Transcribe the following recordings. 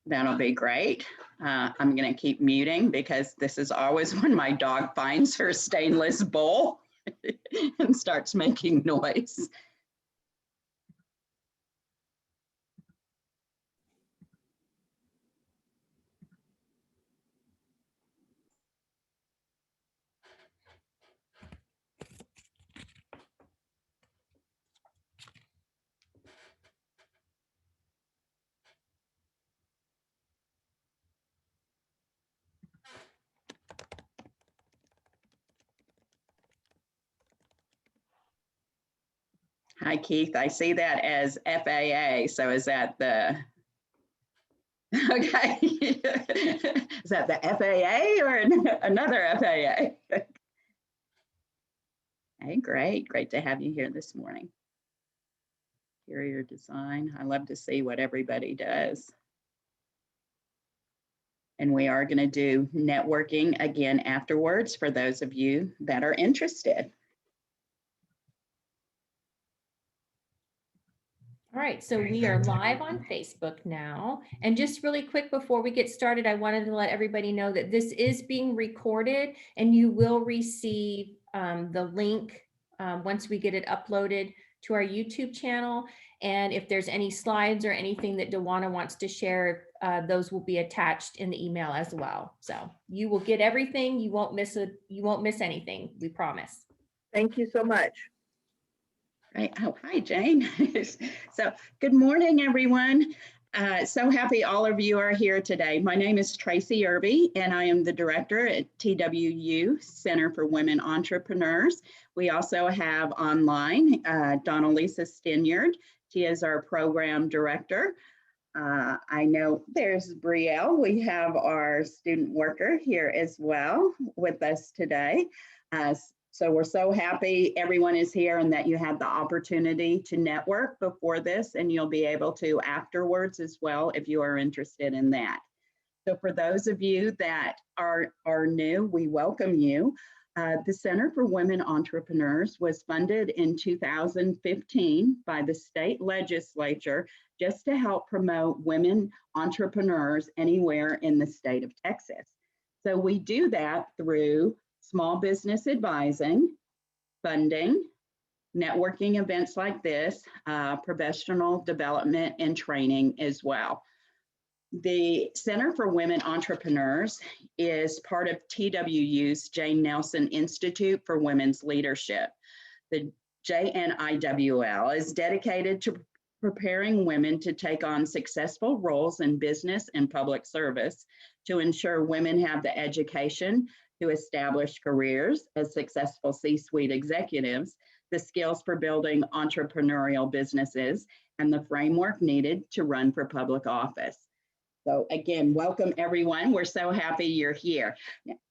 That'll be great. I'm going to keep muting because this is always when my dog finds her stainless bowl and starts making noise. Hi, Keith. I see that as FAA. So is that the, okay. Is that the FAA or another FAA? Hey, great. Great to have you here this morning. Interior design. I love to see what everybody does. And we are going to do networking again afterwards for those of you that are interested. All right, so we are live on Facebook now. And just really quick before we get started, I wanted to let everybody know that this is being recorded and you will receive the link once we get it uploaded to our YouTube channel. And if there's any slides or anything that Dewaynna wants to share, those will be attached in the email as well. So you will get everything. You won't miss it. You won't miss anything. We promise. Thank you so much. Right. Oh, hi, Jane. So good morning, everyone. So happy all of you are here today. My name is Tracy Irby, and I am the director at TWU, Center for Women Entrepreneurs. We also have online Donna Lisa Stinyard. She is our program director. I know there's Brielle. We have our student worker here as well with us today. So we're so happy everyone is here and that you had the opportunity to network before this, and you'll be able to afterwards as well if you are interested in that. So for those of you that are new, we welcome you. The Center for Women Entrepreneurs was funded in 2015 by the state legislature just to help promote women entrepreneurs anywhere in the state of Texas. So we do that through small business advising, funding, networking events like this, professional development and training as well. The Center for Women Entrepreneurs is part of TWU's Jane Nelson Institute for Women's Leadership. The JNIWL is dedicated to preparing women to take on successful roles in business and public service to ensure women have the education to establish careers as successful C-suite executives, the skills for building entrepreneurial businesses, and the framework needed to run for public office. So again, welcome everyone. We're so happy you're here.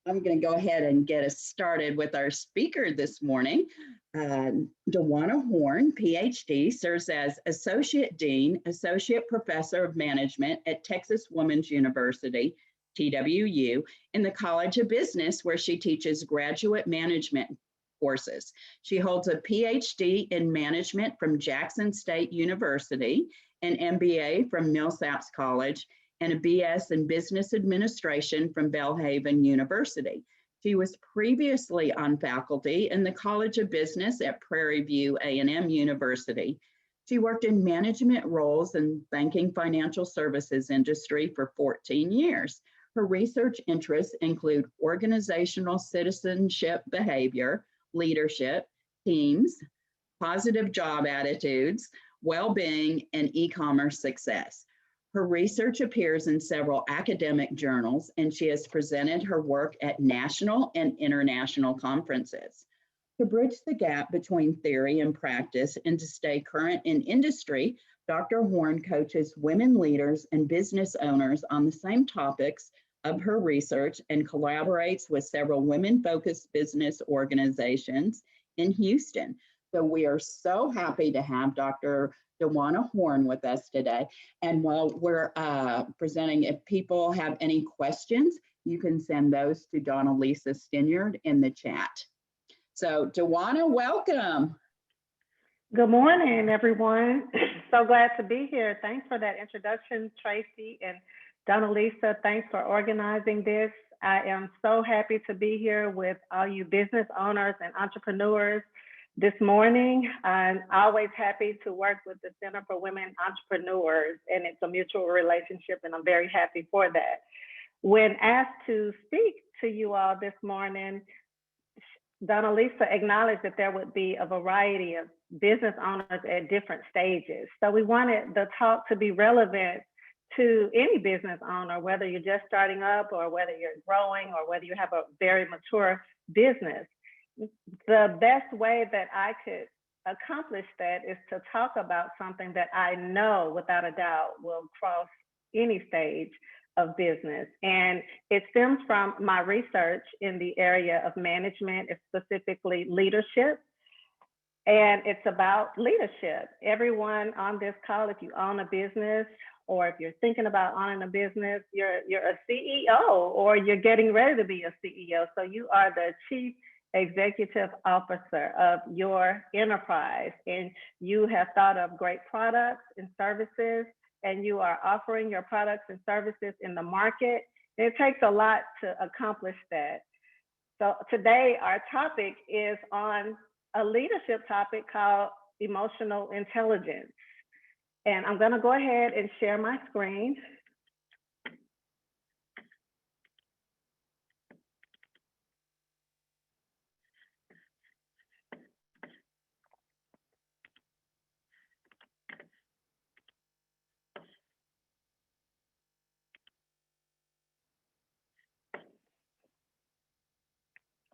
I'm going to go ahead and get us started with our speaker this morning. Dewaynna Horn, Ph.D., serves as Associate Dean, Associate Professor of Management at Texas Women's University, TWU, in the College of Business, where she teaches graduate management courses. She holds a Ph.D. in management from Jackson State University, an MBA from Millsaps College, and a BS in business administration from Belhaven University. She was previously on faculty in the College of Business at Prairie View A&M University. She worked in management roles in banking financial services industry for 14 years. Her research interests include organizational citizenship behavior, leadership, teams, positive job attitudes, well-being, and e-commerce success. Her research appears in several academic journals, and she has presented her work at national and international conferences. To bridge the gap between theory and practice and to stay current in industry, Dr. Horn coaches women leaders and business owners on the same topics of her research and collaborates with several women-focused business organizations in Houston. So we are so happy to have Dr. Dewaynna Horn with us today. And while we're presenting, if people have any questions, you can send those to Donna Lisa Stinyard in the chat. So Dewaynna, welcome. Good morning, everyone. So glad to be here. Thanks for that introduction, Tracy. And Donna Lisa, thanks for organizing this. I am so happy to be here with all you business owners and entrepreneurs this morning. I'm always happy to work with the Center for Women Entrepreneurs, and it's a mutual relationship, and I'm very happy for that. When asked to speak to you all this morning, Donna Lisa acknowledged that there would be a variety of business owners at different stages. So we wanted the talk to be relevant to any business owner, whether you're just starting up or whether you're growing or whether you have a very mature business. The best way that I could accomplish that is to talk about something that I know without a doubt will cross any stage of business. And it stems from my research in the area of management, specifically leadership. And it's about leadership. Everyone on this call, if you own a business or if you're thinking about owning a business, you're a CEO or you're getting ready to be a CEO. So you are the chief executive officer of your enterprise, and you have thought of great products and services, and you are offering your products and services in the market. It takes a lot to accomplish that. So today our topic is on a leadership topic called emotional intelligence. And I'm gonna go ahead and share my screen.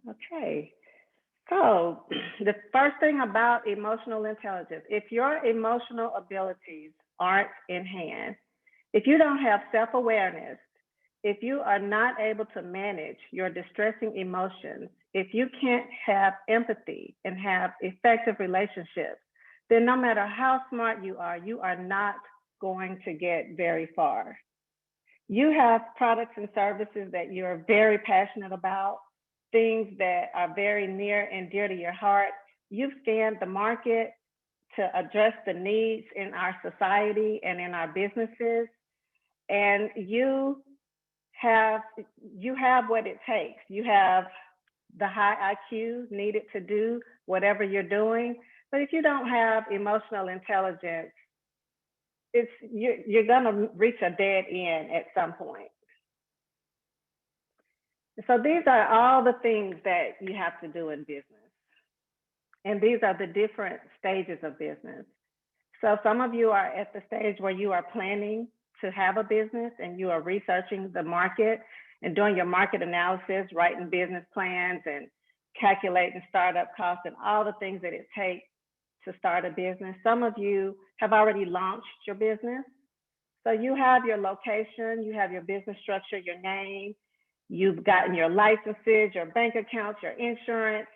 Okay, so the first thing about emotional intelligence, if your emotional abilities aren't in hand, if you don't have self-awareness, if you are not able to manage your distressing emotions, if you can't have empathy and have effective relationships, then no matter how smart you are not going to get very far. You have products and services that you're very passionate about, things that are very near and dear to your heart. You've scanned the market to address the needs in our society and in our businesses, and you have what it takes. You have the high IQ needed to do whatever you're doing, but if you don't have emotional intelligence, you're gonna reach a dead end at some point. So these are all the things that you have to do in business. And these are the different stages of business. So some of you are at the stage where you are planning to have a business and you are researching the market and doing your market analysis, writing business plans and calculating startup costs and all the things that it takes to start a business. Some of you have already launched your business. So you have your location, you have your business structure, your name, you've gotten your licenses, your bank accounts, your insurance.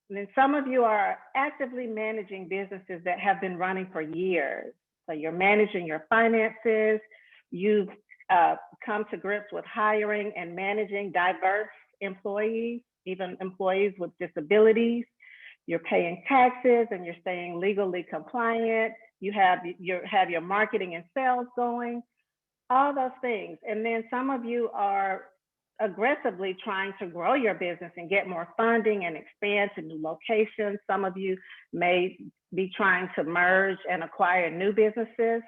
And then some of you are actively managing businesses that have been running for years. So you're managing your finances, you've come to grips with hiring and managing diverse employees, even employees with disabilities. You're paying taxes and you're staying legally compliant. You have your marketing and sales going, all those things. And then some of you are aggressively trying to grow your business and get more funding and expand to new locations. Some of you may be trying to merge and acquire new businesses.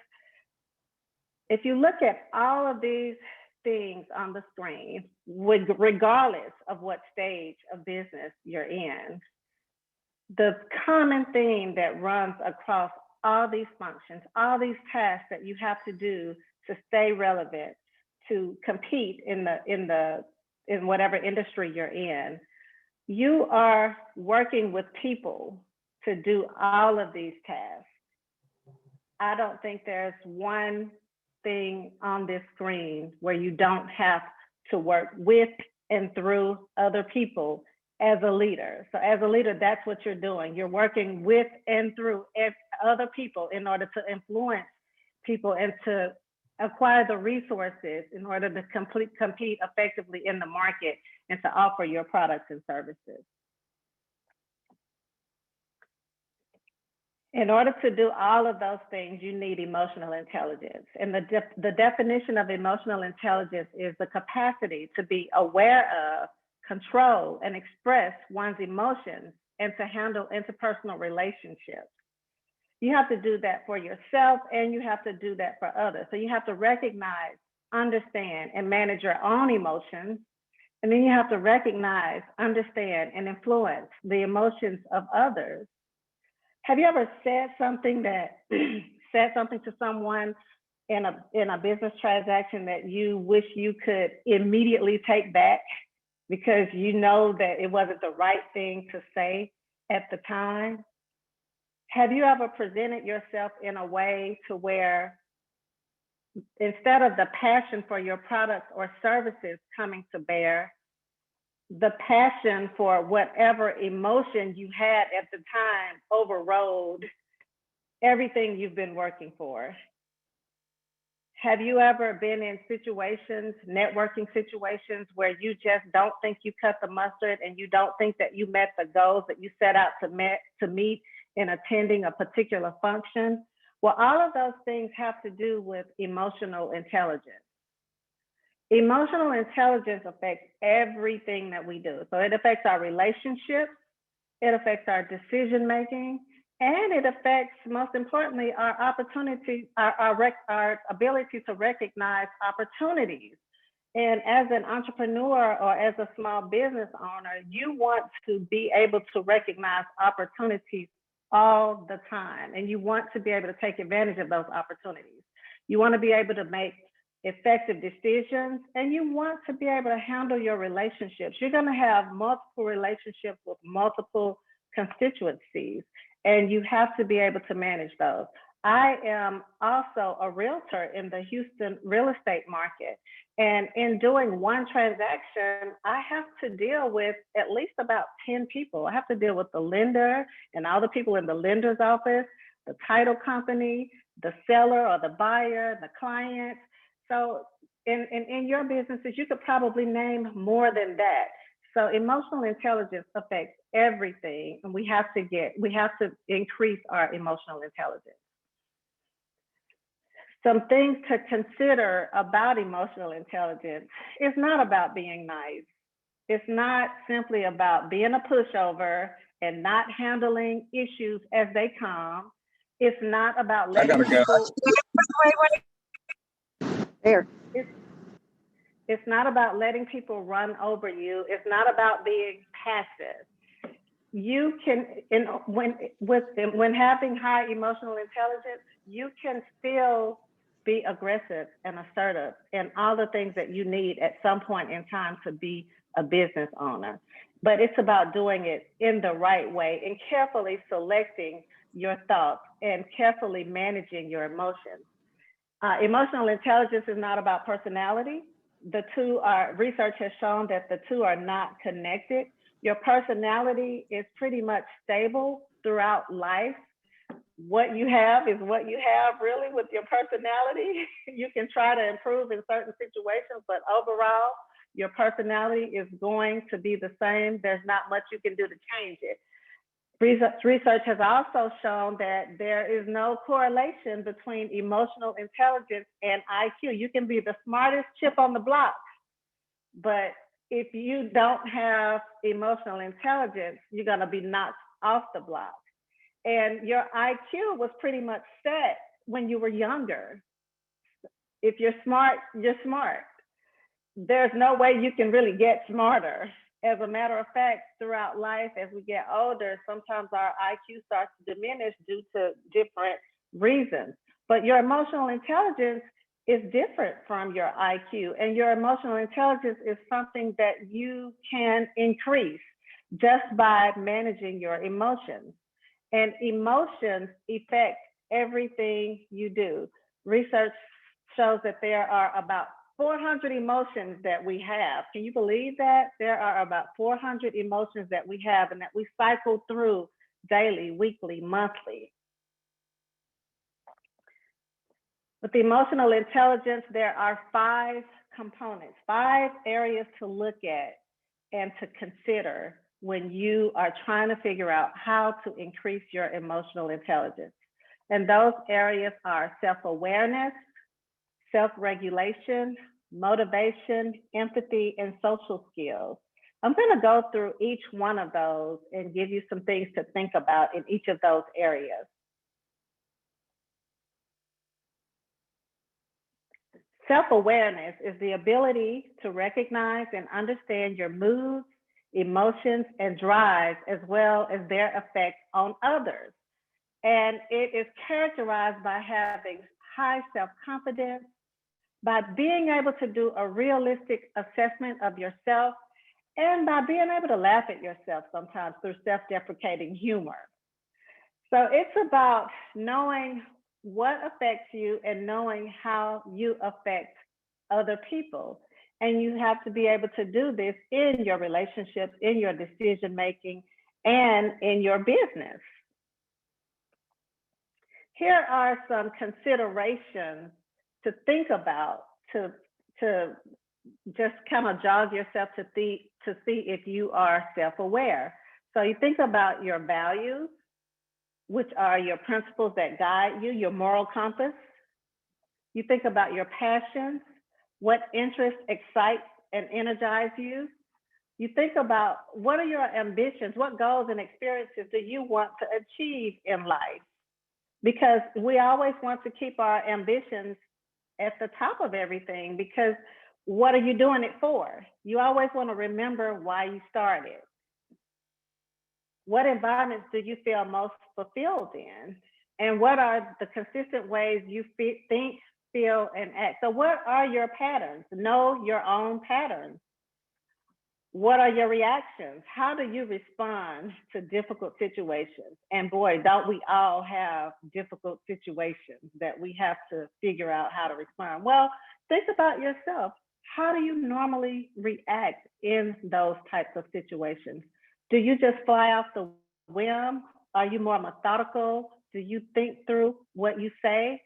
If you look at all of these things on the screen, regardless of what stage of business you're in, the common theme that runs across all these functions, all these tasks that you have to do to stay relevant, to compete in whatever industry you're in, you are working with people to do all of these tasks. I don't think there's one thing on this screen where you don't have to work with and through other people as a leader. So as a leader, that's what you're doing. You're working with and through other people in order to influence people and to acquire the resources in order to compete effectively in the market and to offer your products and services. In order to do all of those things, you need emotional intelligence. And the definition of emotional intelligence is the capacity to be aware of, control, and express one's emotions, and to handle interpersonal relationships. You have to do that for yourself, and you have to do that for others. So you have to recognize, understand, and manage your own emotions. And then you have to recognize, understand, and influence the emotions of others. Have you ever said something to someone in a business transaction that you wish you could immediately take back because you know that it wasn't the right thing to say at the time? Have you ever presented yourself in a way to where instead of the passion for your products or services coming to bear, the passion for whatever emotion you had at the time overrode everything you've been working for? Have you ever been in situations, networking situations, where you just don't think you cut the mustard and you don't think that you met the goals that you set out to meet in attending a particular function? Well, all of those things have to do with emotional intelligence. Emotional intelligence affects everything that we do. So it affects our relationships, it affects our decision making, and it affects, most importantly, our opportunities, our ability to recognize opportunities. And as an entrepreneur or as a small business owner, you want to be able to recognize opportunities all the time, and you want to be able to take advantage of those opportunities. You want to be able to make effective decisions, and you want to be able to handle your relationships. You're going to have multiple relationships with multiple constituencies, and you have to be able to manage those. I am also a realtor in the Houston real estate market, and in doing one transaction, I have to deal with at least about 10 people. I have to deal with the lender and all the people in the lender's office, the title company, the seller or the buyer, the client. So in your businesses, you could probably name more than that. So emotional intelligence affects everything, and we have to increase our emotional intelligence. Some things to consider about emotional intelligence: it's not about being nice. It's not simply about being a pushover and not handling issues as they come. It's not about letting people. There. It's not about letting people run over you. It's not about being passive. You can, when having high emotional intelligence, you can still be aggressive and assertive and all the things that you need at some point in time to be a business owner. But it's about doing it in the right way and carefully selecting your thoughts and carefully managing your emotions. Emotional intelligence is not about personality. The two are, research has shown that the two are not connected. Your personality is pretty much stable throughout life. What you have is what you have, really, with your personality. You can try to improve in certain situations, but overall, your personality is going to be the same. There's not much you can do to change it. Research has also shown that there is no correlation between emotional intelligence and IQ. You can be the smartest chip on the block, but if you don't have emotional intelligence, you're going to be knocked off the block. And your IQ was pretty much set when you were younger. If you're smart, you're smart. There's no way you can really get smarter. As a matter of fact, throughout life, as we get older, sometimes our IQ starts to diminish due to different reasons. But your emotional intelligence is different from your IQ, and your emotional intelligence is something that you can increase just by managing your emotions. And emotions affect everything you do. Research shows that there are about 400 emotions that we have. Can you believe that? There are about 400 emotions that we have and that we cycle through daily, weekly, monthly. With emotional intelligence, there are 5 components, 5 areas to look at and to consider when you are trying to figure out how to increase your emotional intelligence. And those areas are self-awareness, self-regulation, motivation, empathy, and social skills. I'm going to go through each one of those and give you some things to think about in each of those areas. Self-awareness is the ability to recognize and understand your moods, emotions, and drives, as well as their effect on others. And it is characterized by having high self-confidence, by being able to do a realistic assessment of yourself, and by being able to laugh at yourself sometimes through self-deprecating humor. So it's about knowing what affects you and knowing how you affect other people. And you have to be able to do this in your relationships, in your decision-making, and in your business. Here are some considerations to think about to just kind of jog yourself to see if you are self-aware. So you think about your values, which are your principles that guide you, your moral compass. You think about your passions, what interests excite and energize you. You think about what are your ambitions, what goals and experiences do you want to achieve in life? Because we always want to keep our ambitions at the top of everything, because what are you doing it for? You always want to remember why you started. What environments do you feel most fulfilled in? And what are the consistent ways you think, feel, and act? So what are your patterns? Know your own patterns. What are your reactions? How do you respond to difficult situations? And boy, don't we all have difficult situations that we have to figure out how to respond? Well, think about yourself. How do you normally react in those types of situations? Do you just fly off the whim? Are you more methodical? Do you think through what you say?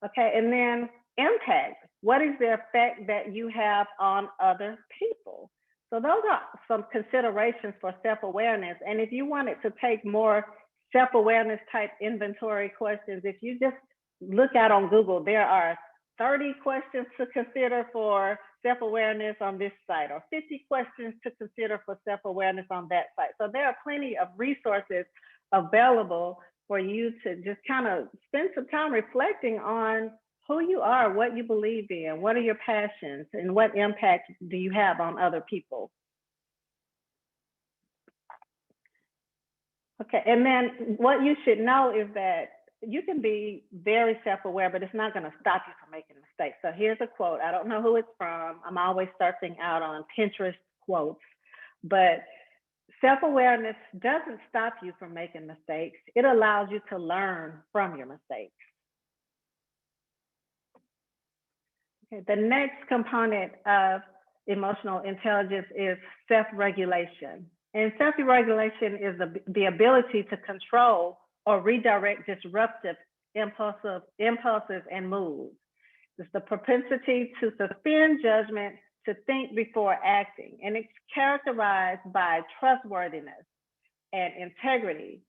Okay, and then impact. What is the effect that you have on other people? So those are some considerations for self-awareness. And if you wanted to take more self-awareness type inventory questions, if you just look out on Google, there are 30 questions to consider for self-awareness on this site, or 50 questions to consider for self-awareness on that site. So there are plenty of resources available for you to just kind of spend some time reflecting on who you are, what you believe in, what are your passions, and what impact do you have on other people. Okay, and then what you should know is that you can be very self-aware, but it's not going to stop you from making mistakes. So here's a quote. I don't know who it's from. I'm always searching out on Pinterest quotes, but self-awareness doesn't stop you from making mistakes. It allows you to learn from your mistakes. Okay, the next component of emotional intelligence is self-regulation. And self-regulation is the ability to control or redirect disruptive impulses and moods. It's the propensity to suspend judgment, to think before acting. And it's characterized by trustworthiness and integrity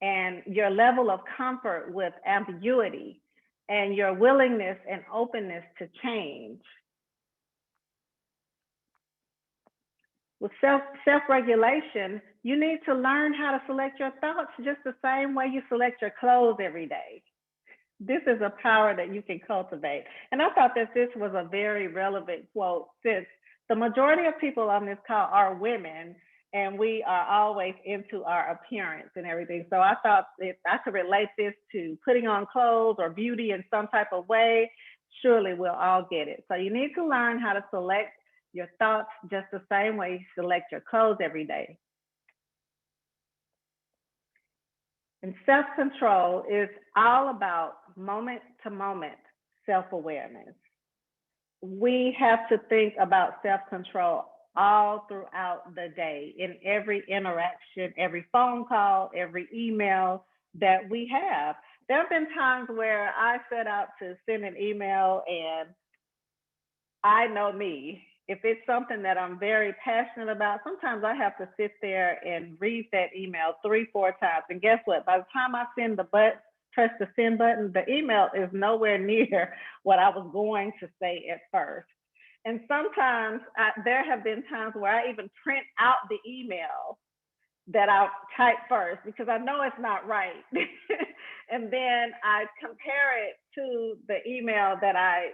and your level of comfort with ambiguity and your willingness and openness to change. With self-regulation, you need to learn how to select your thoughts just the same way you select your clothes every day. This is a power that you can cultivate. And I thought that this was a very relevant quote, since the majority of people on this call are women, and we are always into our appearance and everything. So I thought if I could relate this to putting on clothes or beauty in some type of way, surely we'll all get it. So you need to learn how to select your thoughts just the same way you select your clothes every day. And self-control is all about moment-to-moment self-awareness. We have to think about self-control all throughout the day, in every interaction, every phone call, every email that we have. There have been times where I set out to send an email and I know me, If it's something that I'm very passionate about, sometimes I have to sit there and read that email 3-4 times. And guess what? By the time I press the send button, the email is nowhere near what I was going to say at first. And sometimes there have been times where I even print out the email that I type first because I know it's not right. And then I compare it to the email that I,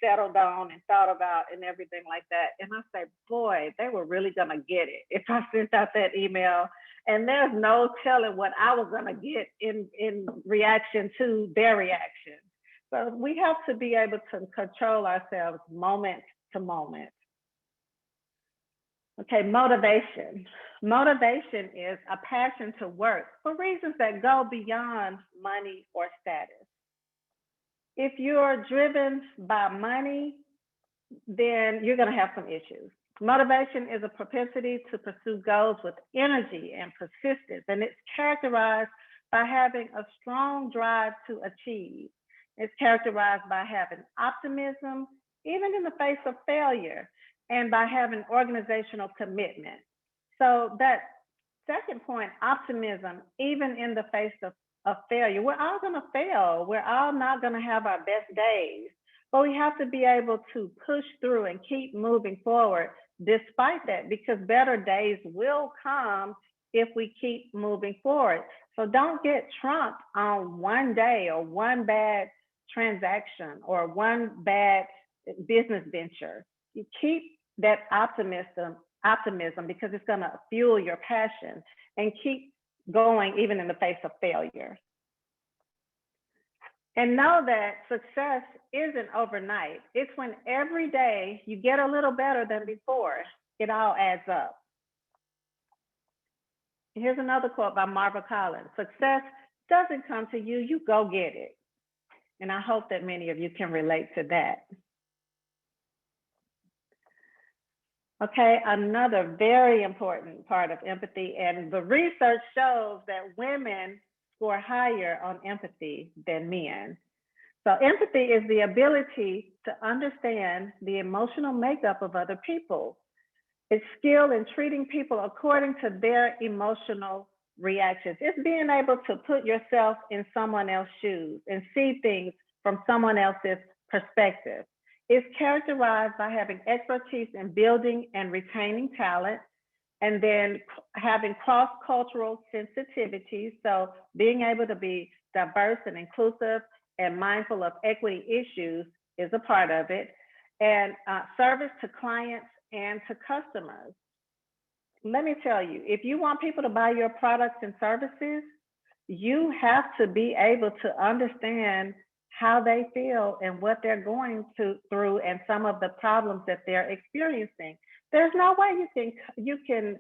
settled on and thought about and everything like that. And I say, boy, they were really gonna get it if I sent out that email. And there's no telling what I was gonna get in reaction to their reaction. So we have to be able to control ourselves moment to moment. Okay, motivation. Motivation is a passion to work for reasons that go beyond money or status. If you're driven by money, then you're going to have some issues. Motivation is a propensity to pursue goals with energy and persistence, and it's characterized by having a strong drive to achieve. It's characterized by having optimism, even in the face of failure, and by having organizational commitment. So that second point, optimism, even in the face of failure, we're all gonna fail. We're all not gonna have our best days, but we have to be able to push through and keep moving forward despite that, because better days will come if we keep moving forward. So don't get trumped on one day or one bad transaction or one bad business venture. You keep that optimism because it's going to fuel your passion, and keep going even in the face of failure. And know that success isn't overnight. It's when every day you get a little better than before, it all adds up. Here's another quote by Marva Collins. Success doesn't come to you, you go get it. And I hope that many of you can relate to that. Okay, another very important part of empathy, and the research shows that women score higher on empathy than men. So empathy is the ability to understand the emotional makeup of other people. It's skill in treating people according to their emotional reactions. It's being able to put yourself in someone else's shoes and see things from someone else's perspective. It's characterized by having expertise in building and retaining talent, and then having cross-cultural sensitivities. So being able to be diverse and inclusive and mindful of equity issues is a part of it. And service to clients and to customers. Let me tell you, if you want people to buy your products and services, you have to be able to understand how they feel and what they're going through and some of the problems that they're experiencing. There's no way you can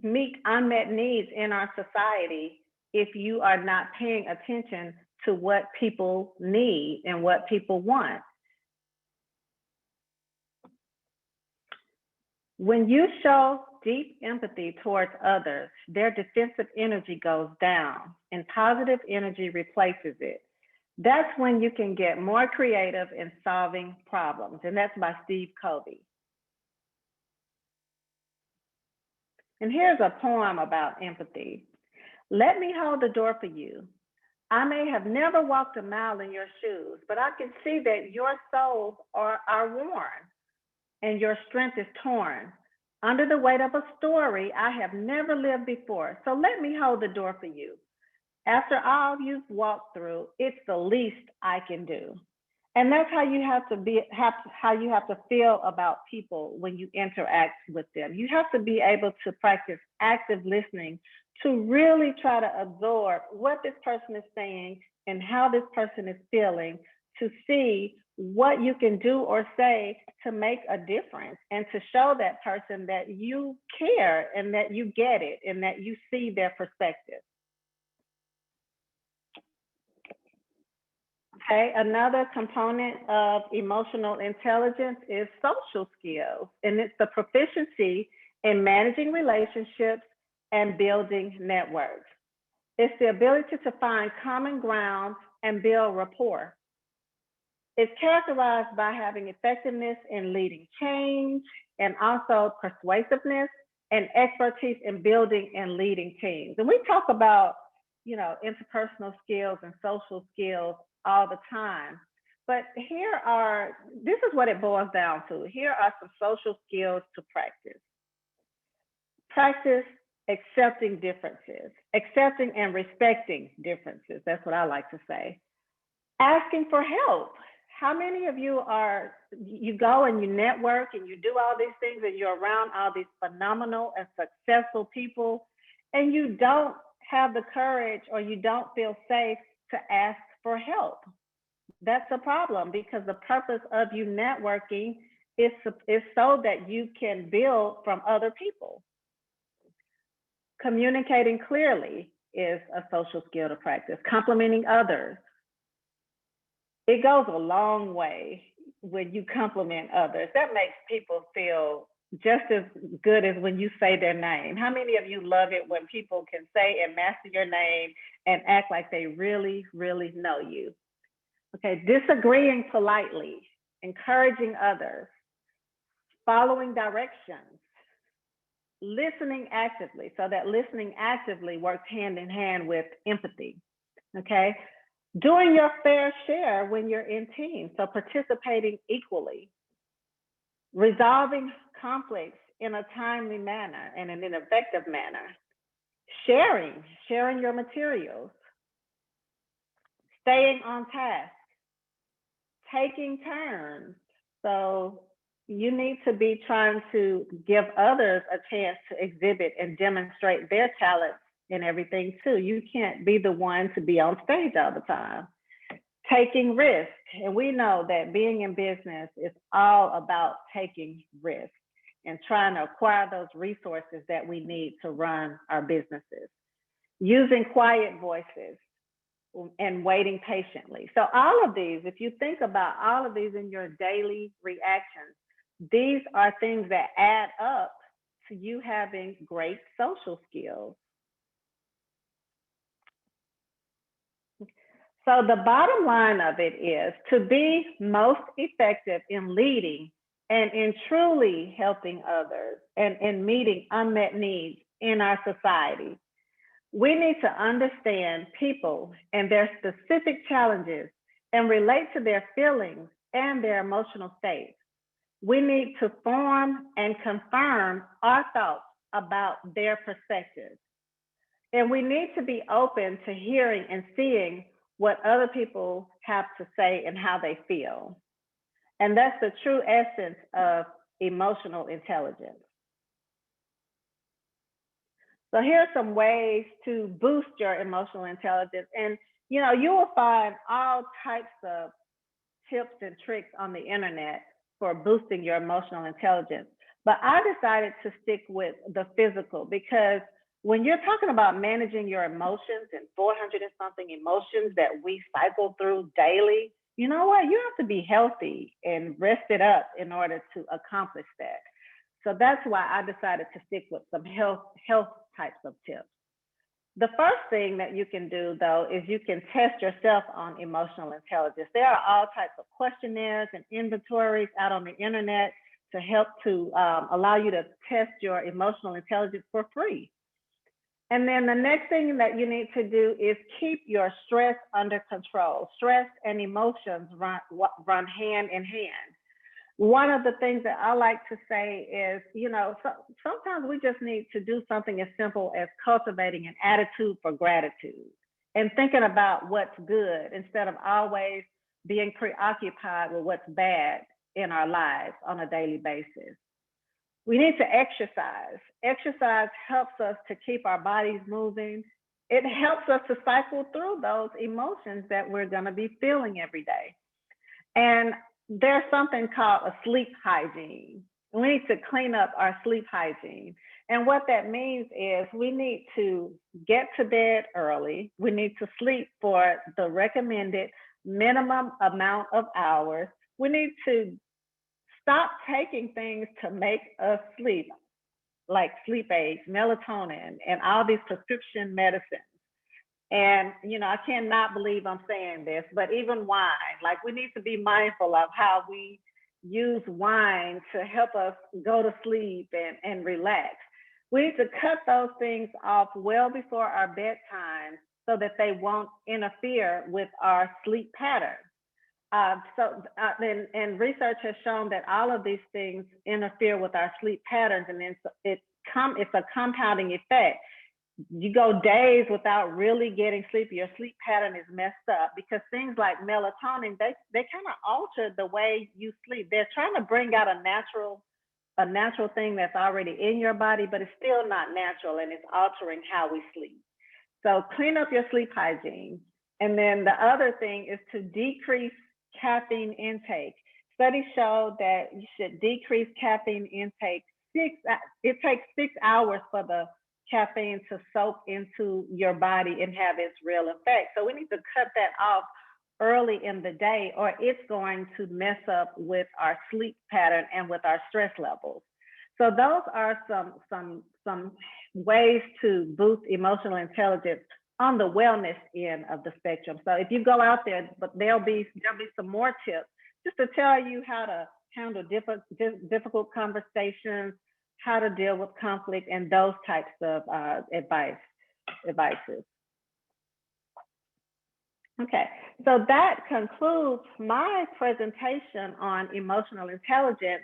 meet unmet needs in our society if you are not paying attention to what people need and what people want. When you show deep empathy towards others, their defensive energy goes down and positive energy replaces it. That's when you can get more creative in solving problems. And that's by Steve Covey. And here's a poem about empathy. Let me hold the door for you. I may have never walked a mile in your shoes, but I can see that your soles are worn and your strength is torn under the weight of a story I have never lived before. So let me hold the door for you. After all you've walked through, it's the least I can do. And that's how you have to feel about people when you interact with them. You have to be able to practice active listening to really try to absorb what this person is saying and how this person is feeling, to see what you can do or say to make a difference, and to show that person that you care and that you get it and that you see their perspective. Okay, another component of emotional intelligence is social skills, and it's the proficiency in managing relationships and building networks. It's the ability to find common ground and build rapport. It's characterized by having effectiveness in leading change and also persuasiveness and expertise in building and leading teams. And we talk about, interpersonal skills and social skills all the time. But this is what it boils down to. Here are some social skills to practice. Practice accepting differences, accepting and respecting differences. That's what I like to say. Asking for help. How many of you go and you network and you do all these things and you're around all these phenomenal and successful people and you don't have the courage or you don't feel safe to ask for help? That's a problem, because the purpose of you networking is so that you can build from other people. Communicating clearly is a social skill to practice. Complimenting others. It goes a long way when you compliment others. That makes people feel just as good as when you say their name. How many of you love it when people can say and master your name and act like they really, really know you? Okay, disagreeing politely, encouraging others, following directions, listening actively. So that listening actively works hand in hand with empathy, okay? Doing your fair share when you're in teams, so participating equally. Resolving conflicts in a timely manner and in an effective manner. Sharing your materials. Staying on task. Taking turns. So you need to be trying to give others a chance to exhibit and demonstrate their talents in everything too. You can't be the one to be on stage all the time. Taking risk. And we know that being in business is all about taking risk and trying to acquire those resources that we need to run our businesses. Using quiet voices and waiting patiently. So all of these, if you think about all of these in your daily reactions, these are things that add up to you having great social skills. So the bottom line of it is to be most effective in leading and in truly helping others and in meeting unmet needs in our society. We need to understand people and their specific challenges and relate to their feelings and their emotional states. We need to form and confirm our thoughts about their perspectives. And we need to be open to hearing and seeing what other people have to say and how they feel. And that's the true essence of emotional intelligence. So here are some ways to boost your emotional intelligence. And you will find all types of tips and tricks on the internet for boosting your emotional intelligence. But I decided to stick with the physical, because when you're talking about managing your emotions and 400 and something emotions that we cycle through daily, you know what? You have to be healthy and rested up in order to accomplish that. So that's why I decided to stick with some health types of tips. The first thing that you can do, though, is you can test yourself on emotional intelligence. There are all types of questionnaires and inventories out on the internet to help to allow you to test your emotional intelligence for free. And then the next thing that you need to do is keep your stress under control. Stress and emotions run hand in hand. One of the things that I like to say is, sometimes we just need to do something as simple as cultivating an attitude for gratitude and thinking about what's good instead of always being preoccupied with what's bad in our lives on a daily basis. We need to exercise. Exercise helps us to keep our bodies moving. It helps us to cycle through those emotions that we're going to be feeling every day. And there's something called a sleep hygiene. We need to clean up our sleep hygiene. And what that means is we need to get to bed early. We need to sleep for the recommended minimum amount of hours. We need to stop taking things to make us sleep, like sleep aids, melatonin, and all these prescription medicines. And, I cannot believe I'm saying this, but even wine, like we need to be mindful of how we use wine to help us go to sleep and relax. We need to cut those things off well before our bedtime so that they won't interfere with our sleep pattern. And research has shown that all of these things interfere with our sleep patterns, and then it's a compounding effect. You go days without really getting sleepy. Your sleep pattern is messed up because things like melatonin, they kind of alter the way you sleep. They're trying to bring out a natural thing that's already in your body, but it's still not natural, and it's altering how we sleep. So clean up your sleep hygiene. And then the other thing is to decrease caffeine intake. Studies show that you should decrease caffeine intake. It takes 6 hours for the caffeine to soak into your body and have its real effect. So we need to cut that off early in the day, or it's going to mess up with our sleep pattern and with our stress levels. So those are some ways to boost emotional intelligence on the wellness end of the spectrum. So if you go out there, but there'll be some more tips just to tell you how to handle difficult conversations, how to deal with conflict, and those types of advices. Okay, so that concludes my presentation on emotional intelligence.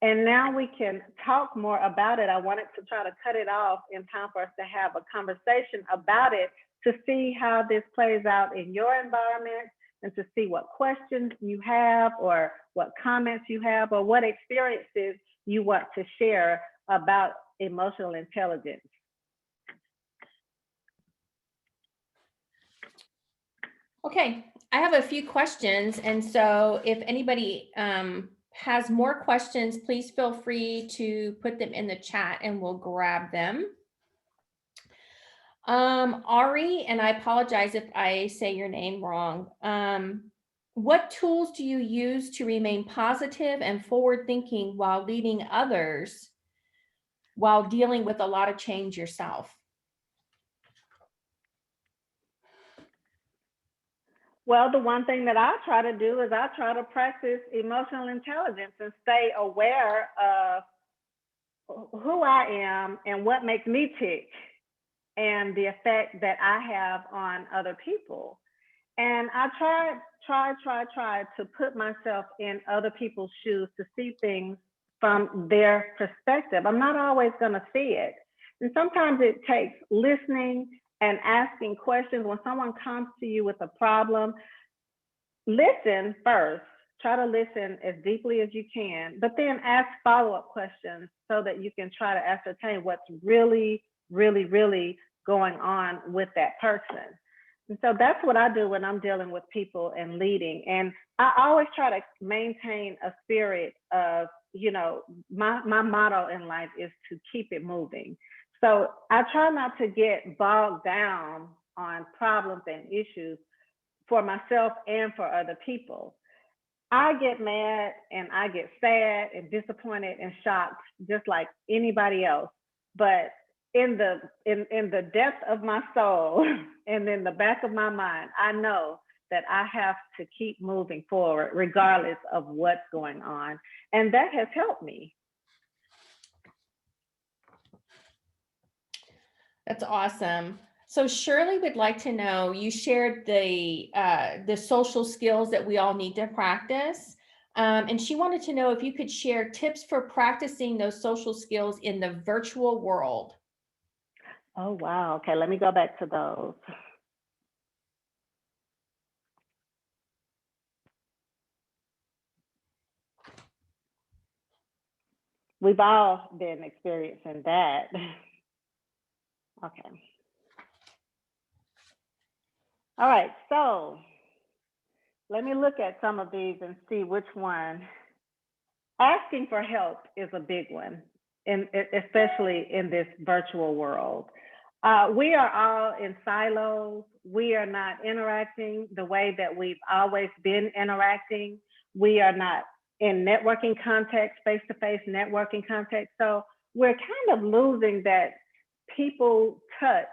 And now we can talk more about it. I wanted to try to cut it off in time for us to have a conversation about it, to see how this plays out in your environment, and to see what questions you have, or what comments you have, or what experiences you want to share about emotional intelligence. Okay, I have a few questions. And so if anybody has more questions, please feel free to put them in the chat and we'll grab them. Ari, and I apologize if I say your name wrong. What tools do you use to remain positive and forward thinking while leading others, while dealing with a lot of change yourself? Well, the one thing that I try to do is I try to practice emotional intelligence and stay aware of who I am and what makes me tick, and the effect that I have on other people. And I try to put myself in other people's shoes to see things from their perspective. I'm not always going to see it. And sometimes it takes listening and asking questions. When someone comes to you with a problem, listen first. Try to listen as deeply as you can, but then ask follow-up questions so that you can try to ascertain what's really, really, really going on with that person. And so that's what I do when I'm dealing with people and leading. And I always try to maintain a spirit of, my motto in life is to keep it moving. So I try not to get bogged down on problems and issues for myself and for other people. I get mad and I get sad and disappointed and shocked just like anybody else. But in the depth of my soul and in the back of my mind, I know that I have to keep moving forward regardless of what's going on. And that has helped me. That's awesome. So Shirley would like to know, you shared the social skills that we all need to practice. And she wanted to know if you could share tips for practicing those social skills in the virtual world. Oh, wow. Okay, let me go back to those. We've all been experiencing that. Okay. All right, so let me look at some of these and see which one. Asking for help is a big one, especially in this virtual world. We are all in silos. We are not interacting the way that we've always been interacting. We are not in networking context, face-to-face networking context. So we're kind of losing that people touch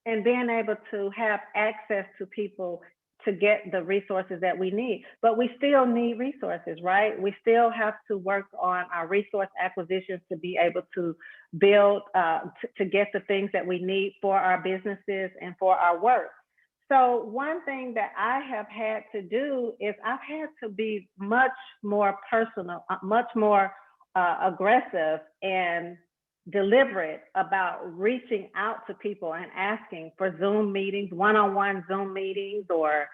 and being able to have access to people to get the resources that we need. But we still need resources, right? We still have to work on our resource acquisitions to be able to build, to get the things that we need for our businesses and for our work. So one thing that I have had to do is I've had to be much more personal, much more aggressive and deliberate about reaching out to people and asking for Zoom meetings, one-on-one Zoom meetings, or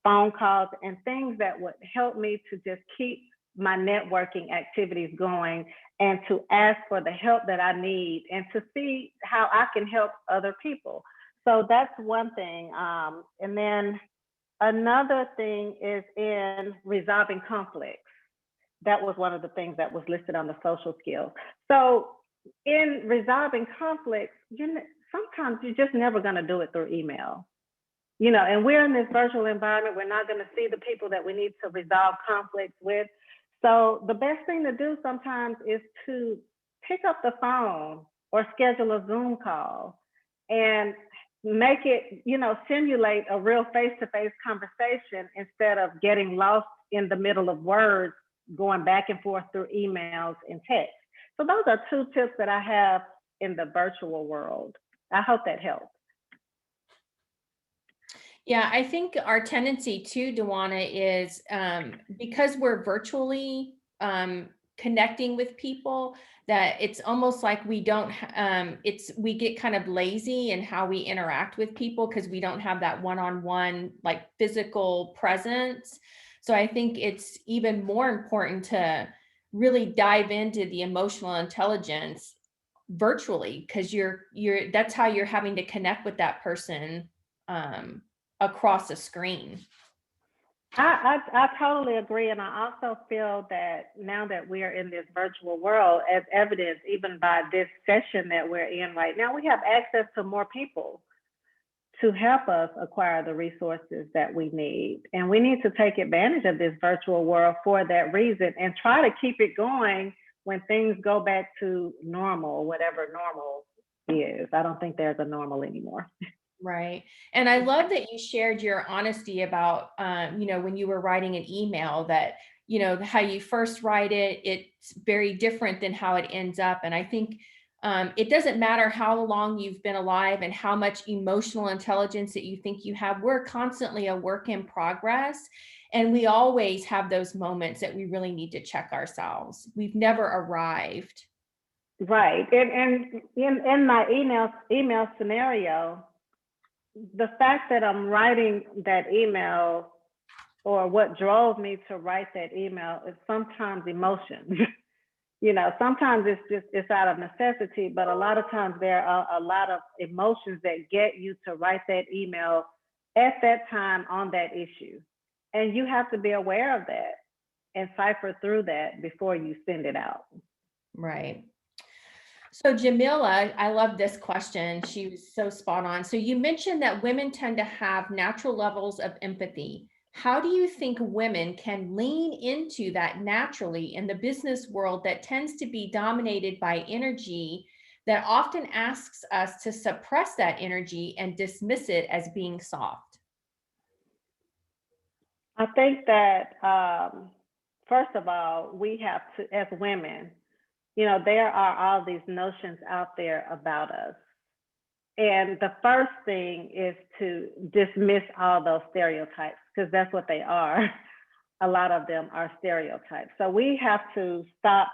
phone calls, and things that would help me to just keep my networking activities going, and to ask for the help that I need, and to see how I can help other people. So that's one thing. And then another thing is in resolving conflicts. That was one of the things that was listed on the social skills. So in resolving conflicts, sometimes you're just never going to do it through email. And we're in this virtual environment. We're not going to see the people that we need to resolve conflicts with. So the best thing to do sometimes is to pick up the phone or schedule a Zoom call and make it, simulate a real face-to-face conversation instead of getting lost in the middle of words, going back and forth through emails and text. So those are 2 tips that I have in the virtual world. I hope that helps. Yeah, I think our tendency too, Dewaynna, is because we're virtually connecting with people, that it's almost like we don't, we get kind of lazy in how we interact with people because we don't have that one-on-one, like, physical presence. So I think it's even more important to really dive into the emotional intelligence virtually, because that's how you're having to connect with that person across a screen. I totally agree. And I also feel that now that we are in this virtual world, as evidenced even by this session that we're in right now, we have access to more people to help us acquire the resources that we need. And we need to take advantage of this virtual world for that reason, and try to keep it going when things go back to normal, whatever normal is. I don't think there's a normal anymore. Right. And I love that you shared your honesty about, when you were writing an email, that, how you first write it, it's very different than how it ends up. And I think it doesn't matter how long you've been alive and how much emotional intelligence that you think you have. We're constantly a work in progress. And we always have those moments that we really need to check ourselves. We've never arrived. Right. And in my email scenario, the fact that I'm writing that email, or what drove me to write that email, is sometimes emotions. Sometimes it's out of necessity, but a lot of times there are a lot of emotions that get you to write that email at that time on that issue. And you have to be aware of that and cipher through that before you send it out. Right. So Jamila, I love this question. She was so spot on. So you mentioned that women tend to have natural levels of empathy. How do you think women can lean into that naturally in the business world that tends to be dominated by energy that often asks us to suppress that energy and dismiss it as being soft? I think that, first of all, we have to, as women, there are all these notions out there about us. And the first thing is to dismiss all those stereotypes, because that's what they are. A lot of them are stereotypes. So we have to stop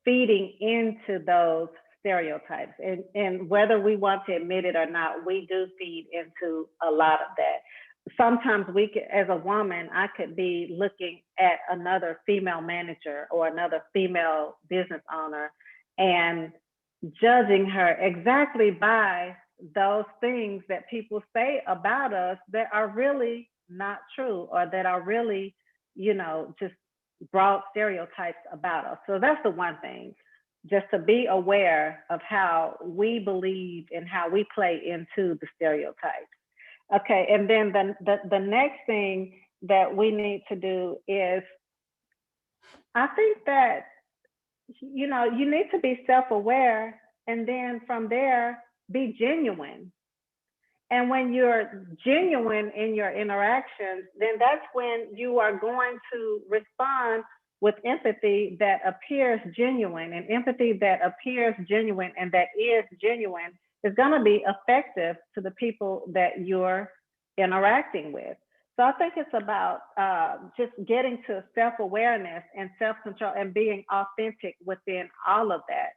feeding into those stereotypes. And whether we want to admit it or not, we do feed into a lot of that. Sometimes as a woman, I could be looking at another female manager or another female business owner and judging her exactly by those things that people say about us that are really not true, or that are really, just broad stereotypes about us. So that's the one thing, just to be aware of how we believe and how we play into the stereotypes. Okay, and then the next thing that we need to do is, I think that, you need to be self-aware, and then from there, be genuine. And when you're genuine in your interactions, then that's when you are going to respond with empathy that appears genuine. And empathy that appears genuine and that is genuine is going to be effective to the people that you're interacting with. So I think it's about just getting to self-awareness and self-control and being authentic within all of that.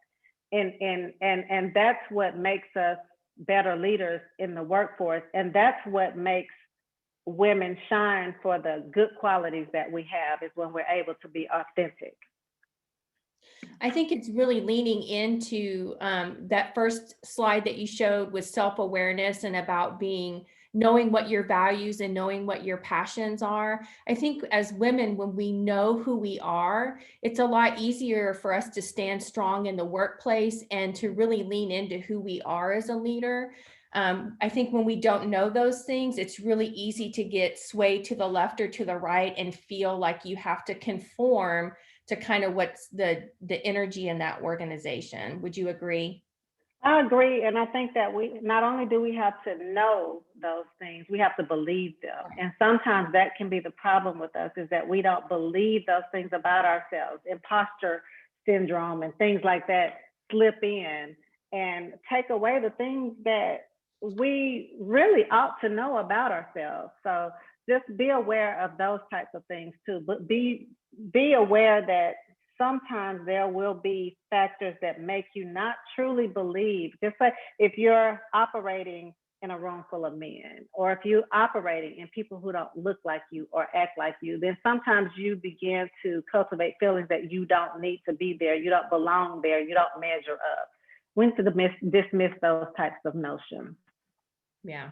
And that's what makes us better leaders in the workforce. And that's what makes women shine for the good qualities that we have, is when we're able to be authentic. I think it's really leaning into that first slide that you showed with self-awareness and about knowing what your values and knowing what your passions are. I think as women, when we know who we are, it's a lot easier for us to stand strong in the workplace and to really lean into who we are as a leader. I think when we don't know those things, it's really easy to get swayed to the left or to the right and feel like you have to conform to kind of what's the energy in that organization. Would you agree? I agree. And I think that we not only do we have to know those things, we have to believe them. And sometimes that can be the problem with us, is that we don't believe those things about ourselves. Imposter syndrome and things like that slip in and take away the things that we really ought to know about ourselves. So just be aware of those types of things too, but be aware that sometimes there will be factors that make you not truly believe. Just like if you're operating in a room full of men, or if you're operating in people who don't look like you or act like you, then sometimes you begin to cultivate feelings that you don't need to be there, you don't belong there, you don't measure up. We need to dismiss those types of notions. Yeah,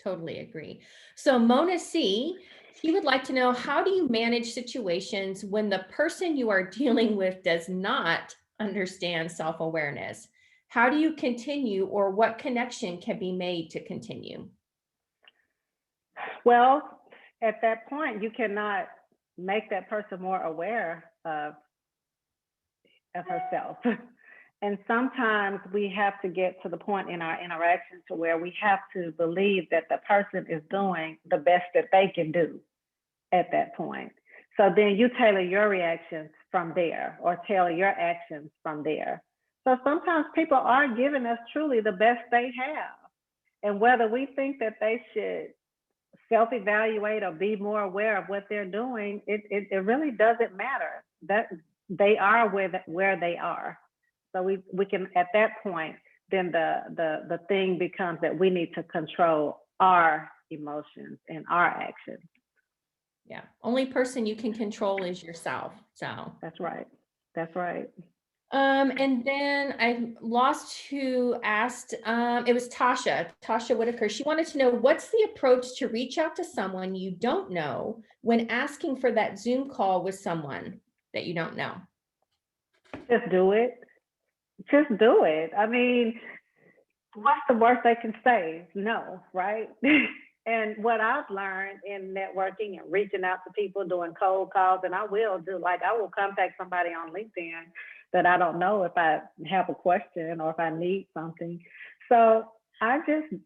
totally agree. So Mona C, she would like to know, how do you manage situations when the person you are dealing with does not understand self-awareness? How do you continue, or what connection can be made to continue? Well, at that point, you cannot make that person more aware of herself. And sometimes we have to get to the point in our interactions to where we have to believe that the person is doing the best that they can do at that point. So then you tailor your reactions from there, or tailor your actions from there. So sometimes people are giving us truly the best they have. And whether we think that they should self-evaluate or be more aware of what they're doing, it really doesn't matter. That they are where they are. So we can, at that point, then the thing becomes that we need to control our emotions and our actions. Yeah, only person you can control is yourself. So that's right. That's right. And then I lost who asked, it was Tasha Whitaker. She wanted to know, what's the approach to reach out to someone you don't know when asking for that Zoom call with someone that you don't know? Just do it. Just do it. I mean, what's the worst they can say? No, right? And what I've learned in networking and reaching out to people, doing cold calls, and I will contact somebody on LinkedIn that I don't know if I have a question or if I need something. So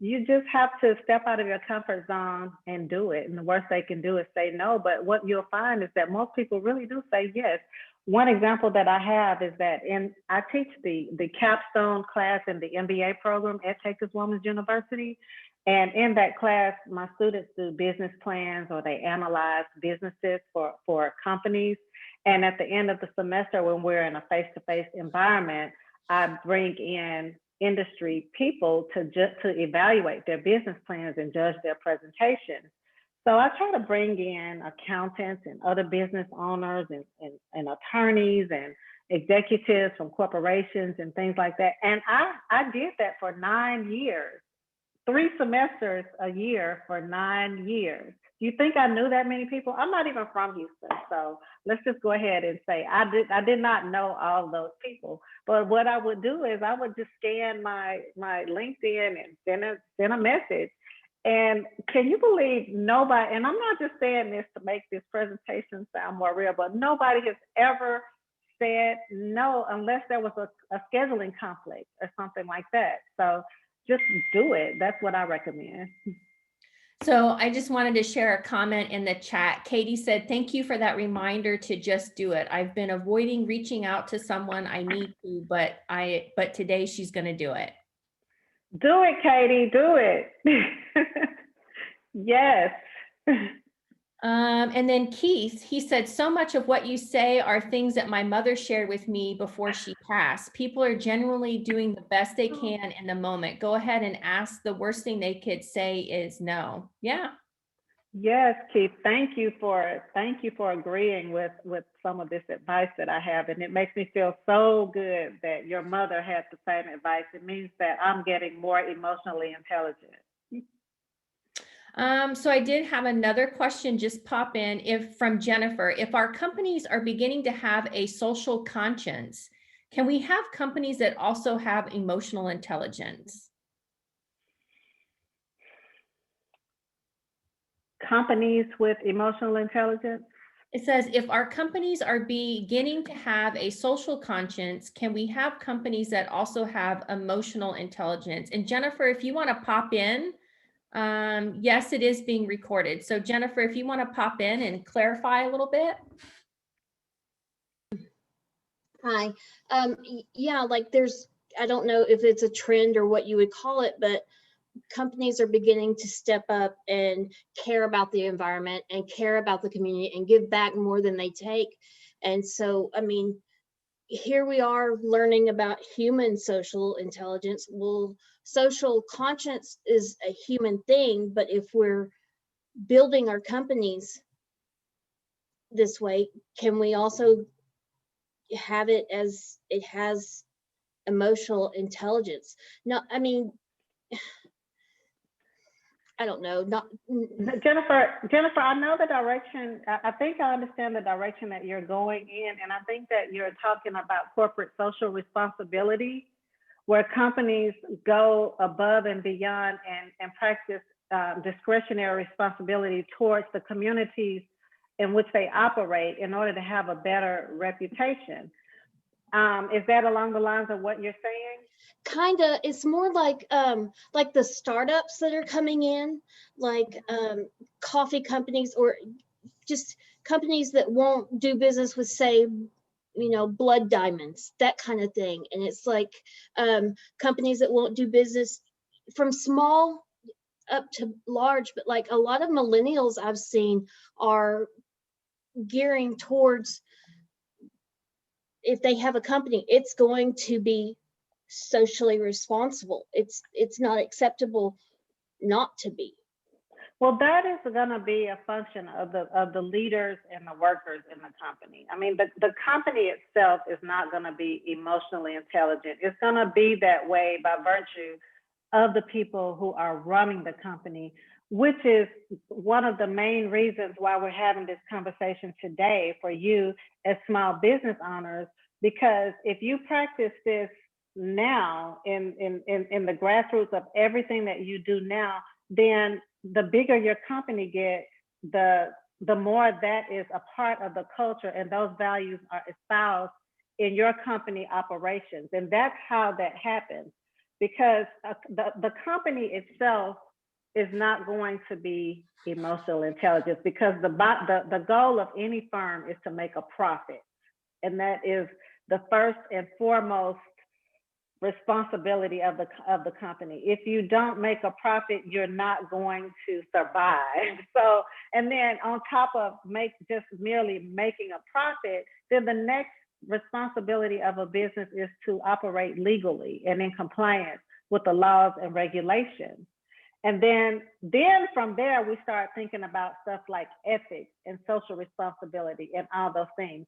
you just have to step out of your comfort zone and do it. And the worst they can do is say no. But what you'll find is that most people really do say yes. One example that I have is that I teach the capstone class in the MBA program at Texas Women's University. And in that class, my students do business plans, or they analyze businesses for companies. And at the end of the semester, when we're in a face-to-face environment, I bring in industry people to evaluate their business plans and judge their presentations. So I try to bring in accountants and other business owners and attorneys and executives from corporations and things like that. And I did that for 9 years, 3 semesters a year for 9 years. Do you think I knew that many people? I'm not even from Houston, so let's just go ahead and say I did not know all those people. But what I would do is I would just scan my LinkedIn and send a message. And can you believe nobody, and I'm not just saying this to make this presentation sound more real, but nobody has ever said no unless there was a scheduling conflict or something like that. So just do it. That's what I recommend. So I just wanted to share a comment in the chat. Katie said, thank you for that reminder to just do it. I've been avoiding reaching out to someone I need to, but today she's going to do it. Do it, Katie, do it. Yes. And then Keith, he said, so much of what you say are things that my mother shared with me before she passed. People are generally doing the best they can in the moment. Go ahead and ask. The worst thing they could say is no. Yeah. Yes, Keith, thank you for agreeing with some of this advice that I have. And it makes me feel so good that your mother had the same advice. It means that I'm getting more emotionally intelligent. So I did have another question just pop in from Jennifer. If our companies are beginning to have a social conscience, can we have companies that also have emotional intelligence? Companies with emotional intelligence? It says, if our companies are beginning to have a social conscience, can we have companies that also have emotional intelligence? And Jennifer, if you want to pop in, yes, it is being recorded. So Jennifer, if you want to pop in and clarify a little bit. Hi. Yeah, like I don't know if it's a trend or what you would call it, but companies are beginning to step up and care about the environment and care about the community and give back more than they take. And so, I mean, here we are learning about human social intelligence. Well, social conscience is a human thing, but if we're building our companies this way, can we also have it as it has emotional intelligence? No, I mean, I don't know. Jennifer, I know the direction. I think I understand the direction that you're going in, and I think that you're talking about corporate social responsibility, where companies go above and beyond and practice discretionary responsibility towards the communities in which they operate in order to have a better reputation. Is that along the lines of what you're saying? Kind of. It's more like the startups that are coming in, like coffee companies or just companies that won't do business with, say, blood diamonds, that kind of thing. And it's like companies that won't do business from small up to large, but like a lot of millennials I've seen are gearing towards, if they have a company, it's going to be socially responsible. It's not acceptable not to be. Well, that is going to be a function of the leaders and the workers in the company. I mean, the company itself is not going to be emotionally intelligent. It's going to be that way by virtue of the people who are running the company, which is one of the main reasons why we're having this conversation today for you as small business owners. Because if you practice this now in the grassroots of everything that you do now, then the bigger your company gets, the more that is a part of the culture, and those values are espoused in your company operations. And that's how that happens, because the company itself is not going to be emotional intelligence, because the goal of any firm is to make a profit. And that is the first and foremost responsibility of the company. If you don't make a profit, you're not going to survive. So, and then on top of just merely making a profit, then the next responsibility of a business is to operate legally and in compliance with the laws and regulations. And then from there, we start thinking about stuff like ethics and social responsibility and all those things.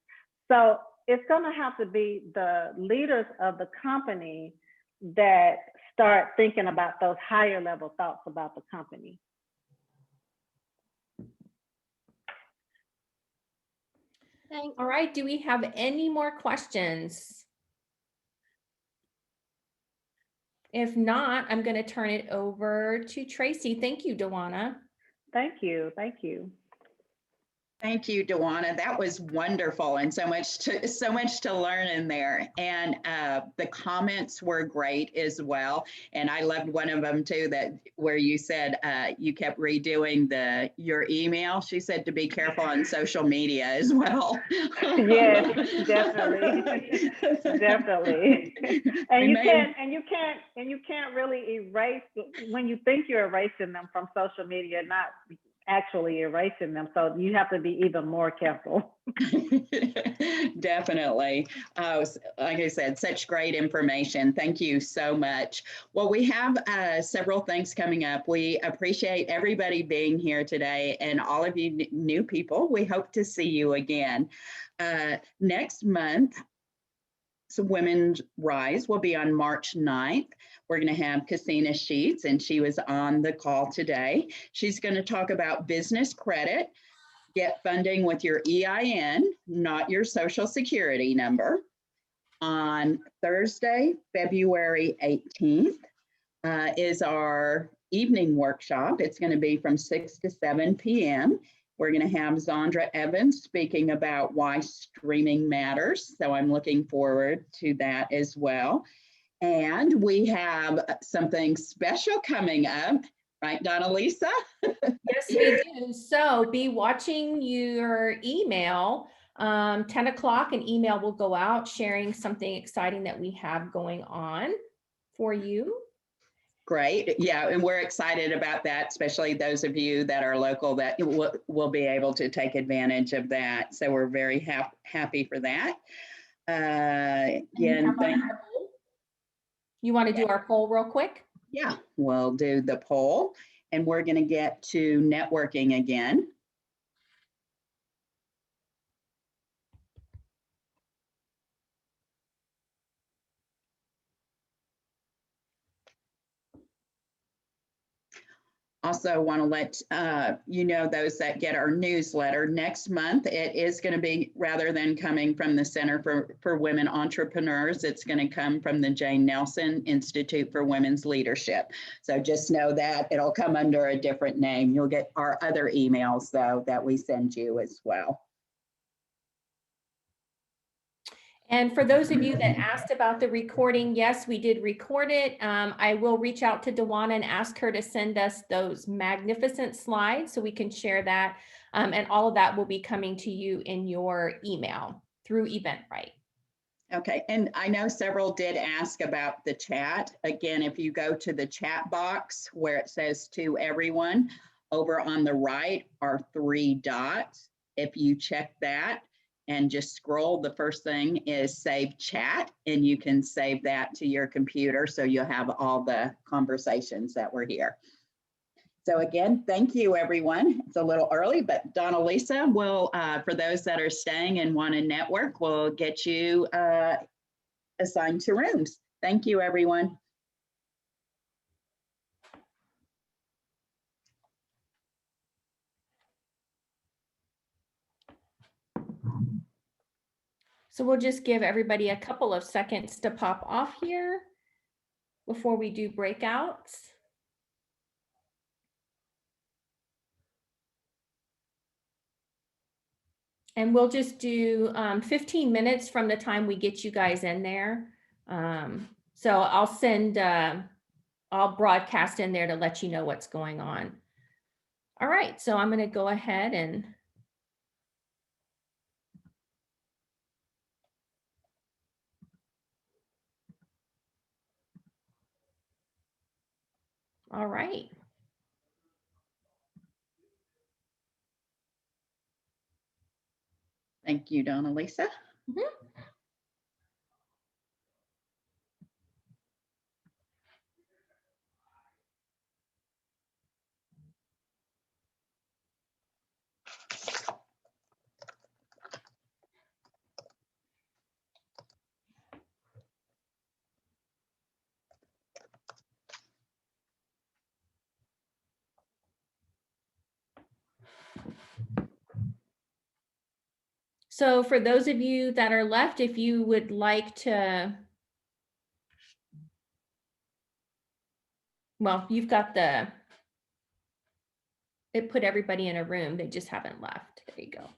So it's going to have to be the leaders of the company that start thinking about those higher level thoughts about the company. Thanks. All right. Do we have any more questions? If not, I'm going to turn it over to Tracy. Thank you, Dewaynna. Thank you. Thank you. Thank you, Dewaynna. That was wonderful, and so much to learn in there. And the comments were great as well. And I loved one of them too, that where you said you kept redoing your email. She said to be careful on social media as well. Yes, definitely, definitely. And you can't really erase when you think you're erasing them from social media, not actually erasing them. So you have to be even more careful. Definitely. Like I said, such great information. Thank you so much. Well, we have several things coming up. We appreciate everybody being here today, and all of you new people, we hope to see you again. Next month, so WomenRISE will be on March 9th. We're going to have Cassina Sheets, and she was on the call today. She's going to talk about business credit, get funding with your EIN, not your social security number. On Thursday, February 18th, is our evening workshop. It's going to be from 6 to 7 p.m. We're going to have Zandra Evans speaking about why streaming matters. So I'm looking forward to that as well. And we have something special coming up, right, Donna Lisa? Yes, we do. So be watching your email. 10 o'clock, an email will go out sharing something exciting that we have going on for you. Great. Yeah, and we're excited about that, especially those of you that are local that will be able to take advantage of that. So we're very happy for that. Again, you want to do our poll real quick? Yeah, we'll do the poll, and we're going to get to networking again. Also want to let you know, those that get our newsletter, next month, it is going to be, rather than coming from the Center for Women Entrepreneurs, it's going to come from the Jane Nelson Institute for Women's Leadership. So just know that it'll come under a different name. You'll get our other emails, though, that we send you as well. And for those of you that asked about the recording, yes, we did record it. I will reach out to Dewaynna and ask her to send us those magnificent slides so we can share that. And all of that will be coming to you in your email through Eventbrite. Okay, and I know several did ask about the chat. Again, if you go to the chat box where it says to everyone, over on the right are 3 dots. If you check that and just scroll, the first thing is save chat, and you can save that to your computer so you'll have all the conversations that were here. So again, thank you, everyone. It's a little early, but Donna Lisa will, for those that are staying and want to network, will get you assigned to rooms. Thank you, everyone. So we'll just give everybody a couple of seconds to pop off here before we do breakouts. And we'll just do 15 minutes from the time we get you guys in there. So I'll broadcast in there to let you know what's going on. All right, so I'm going to go ahead and all right. Thank you, Donna Lisa. Mm-hmm. So for those of you that are left, if you would like to, well, you've got the it put everybody in a room. They just haven't left. There you go.